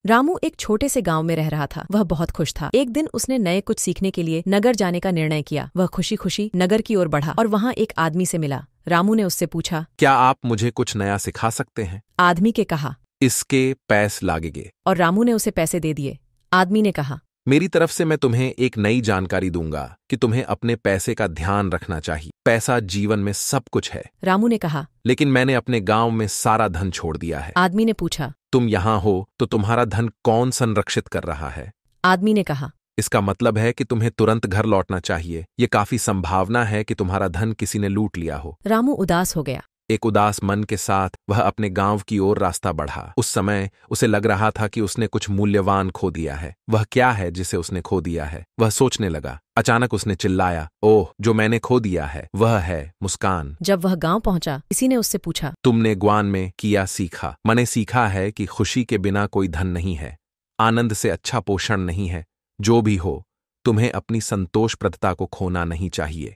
रामू एक छोटे से गांव में रह रहा था। वह बहुत खुश था। एक दिन उसने नए कुछ सीखने के लिए नगर जाने का निर्णय किया। वह खुशी खुशी नगर की ओर बढ़ा और वहां एक आदमी से मिला। रामू ने उससे पूछा, क्या आप मुझे कुछ नया सिखा सकते हैं? आदमी के कहा, इसके पैसे लागेंगे। और रामू ने उसे पैसे दे दिए। आदमी ने कहा, मेरी तरफ से मैं तुम्हें एक नई जानकारी दूंगा कि तुम्हें अपने पैसे का ध्यान रखना चाहिए। पैसा जीवन में सब कुछ है। रामू ने कहा, लेकिन मैंने अपने गांव में सारा धन छोड़ दिया है। आदमी ने पूछा, तुम यहाँ हो तो तुम्हारा धन कौन संरक्षित कर रहा है? आदमी ने कहा, इसका मतलब है कि तुम्हें तुरंत घर लौटना चाहिए। ये काफी संभावना है कि तुम्हारा धन किसी ने लूट लिया हो। रामू उदास हो गया। एक उदास मन के साथ वह अपने गांव की ओर रास्ता बढ़ा। उस समय उसे लग रहा था कि उसने कुछ मूल्यवान खो दिया है। वह क्या है जिसे उसने खो दिया है? वह सोचने लगा। अचानक उसने चिल्लाया, ओह, जो मैंने खो दिया है वह है मुस्कान। जब वह गांव पहुंचा, किसी ने उससे पूछा, तुमने ग्वान में किया सीखा? मैंने सीखा है कि खुशी के बिना कोई धन नहीं है, आनंद से अच्छा पोषण नहीं है। जो भी हो, तुम्हें अपनी संतोषप्रदता को खोना नहीं चाहिए।